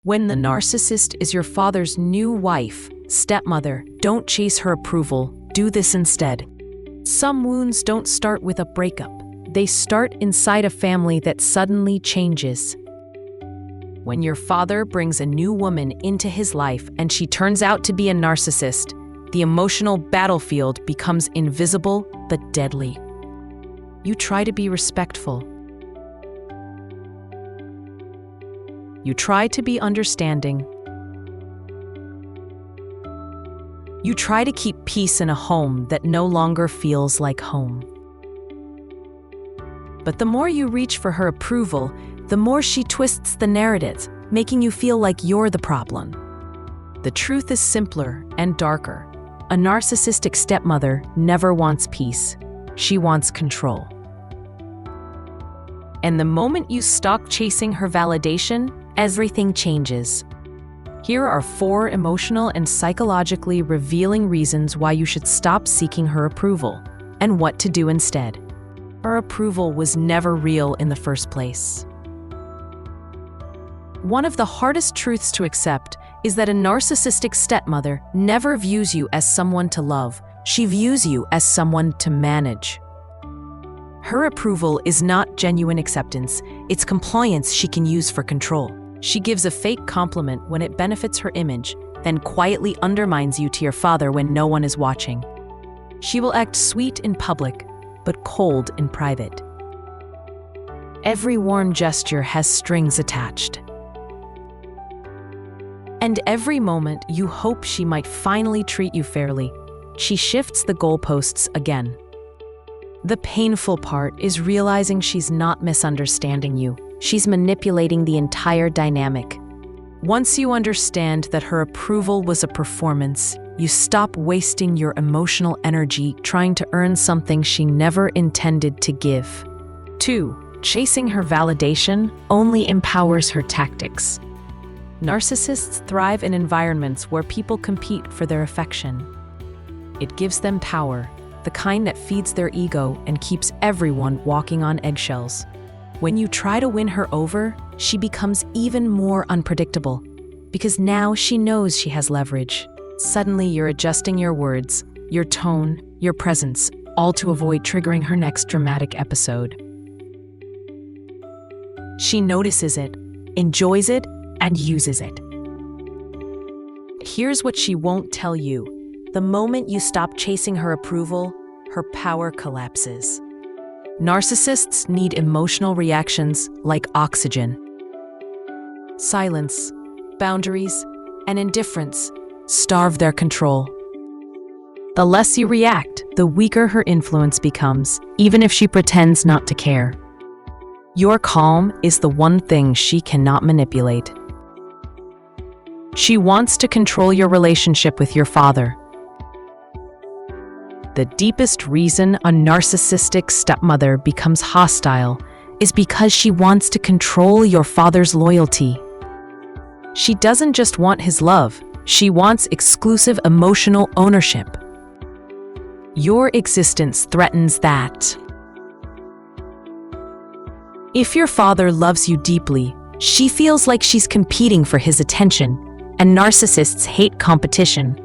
When the narcissist is your father's new wife, stepmother, don't chase her approval, do this instead. Some wounds don't start with a breakup. They start inside a family that suddenly changes. When your father brings a new woman into his life and she turns out to be a narcissist, the emotional battlefield becomes invisible but deadly. You try to be respectful. You try to be understanding. You try to keep peace in a home that no longer feels like home. But the more you reach for her approval, the more she twists the narrative, making you feel like you're the problem. The truth is simpler and darker. A narcissistic stepmother never wants peace. She wants control. And the moment you stop chasing her validation, everything changes. Here are 4 emotional and psychologically revealing reasons why you should stop seeking her approval, and what to do instead. Her approval was never real in the first place. One of the hardest truths to accept is that a narcissistic stepmother never views you as someone to love. She views you as someone to manage. Her approval is not genuine acceptance, it's compliance she can use for control. She gives a fake compliment when it benefits her image, then quietly undermines you to your father when no one is watching. She will act sweet in public, but cold in private. Every warm gesture has strings attached. And every moment you hope she might finally treat you fairly, she shifts the goalposts again. The painful part is realizing she's not misunderstanding you. She's manipulating the entire dynamic. Once you understand that her approval was a performance, you stop wasting your emotional energy trying to earn something she never intended to give. 2. Chasing her validation only empowers her tactics. Narcissists thrive in environments where people compete for their affection. It gives them power, the kind that feeds their ego and keeps everyone walking on eggshells. When you try to win her over, she becomes even more unpredictable, because now she knows she has leverage. Suddenly you're adjusting your words, your tone, your presence, all to avoid triggering her next dramatic episode. She notices it, enjoys it, and uses it. Here's what she won't tell you. The moment you stop chasing her approval, her power collapses. Narcissists need emotional reactions like oxygen. Silence, boundaries, and indifference starve their control. The less you react, the weaker her influence becomes, even if she pretends not to care. Your calm is the one thing she cannot manipulate. She wants to control your relationship with your father. The deepest reason a narcissistic stepmother becomes hostile is because she wants to control your father's loyalty. She doesn't just want his love, she wants exclusive emotional ownership. Your existence threatens that. If your father loves you deeply, she feels like she's competing for his attention, and narcissists hate competition.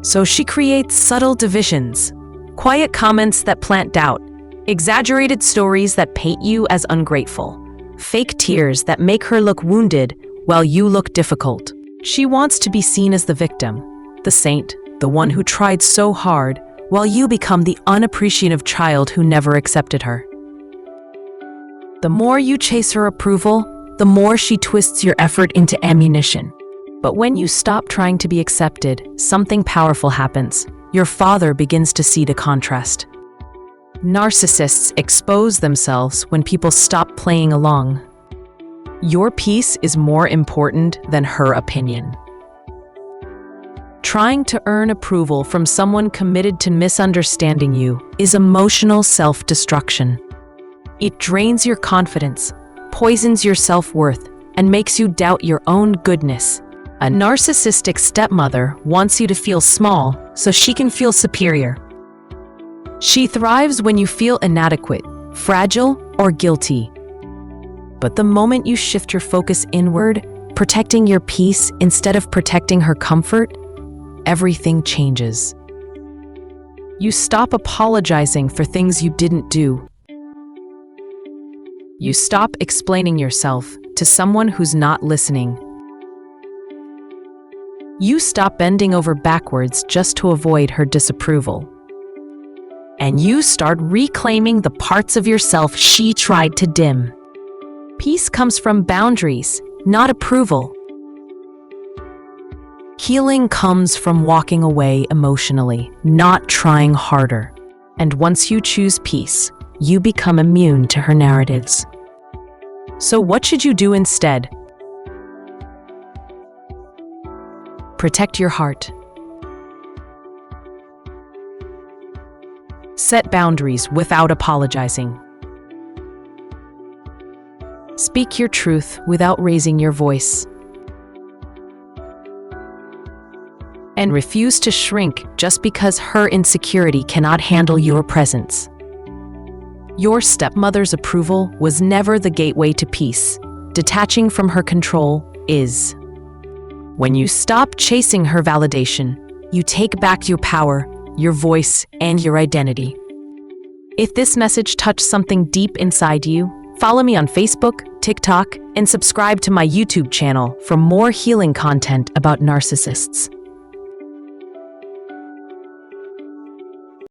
So she creates subtle divisions, quiet comments that plant doubt, exaggerated stories that paint you as ungrateful, fake tears that make her look wounded while you look difficult. She wants to be seen as the victim, the saint, the one who tried so hard, while you become the unappreciative child who never accepted her. The more you chase her approval, the more she twists your effort into ammunition. But when you stop trying to be accepted, something powerful happens. Your father begins to see the contrast. Narcissists expose themselves when people stop playing along. Your peace is more important than her opinion. Trying to earn approval from someone committed to misunderstanding you is emotional self-destruction. It drains your confidence, poisons your self-worth, and makes you doubt your own goodness. A narcissistic stepmother wants you to feel small so she can feel superior. She thrives when you feel inadequate, fragile, or guilty. But the moment you shift your focus inward, protecting your peace instead of protecting her comfort, everything changes. You stop apologizing for things you didn't do. You stop explaining yourself to someone who's not listening. You stop bending over backwards just to avoid her disapproval. And you start reclaiming the parts of yourself she tried to dim. Peace comes from boundaries, not approval. Healing comes from walking away emotionally, not trying harder. And once you choose peace, you become immune to her narratives. So what should you do instead? Protect your heart. Set boundaries without apologizing. Speak your truth without raising your voice. And refuse to shrink just because her insecurity cannot handle your presence. Your stepmother's approval was never the gateway to peace. Detaching from her control is. When you stop chasing her validation, you take back your power, your voice, and your identity. If this message touched something deep inside you, follow me on Facebook, TikTok, and subscribe to my YouTube channel for more healing content about narcissists.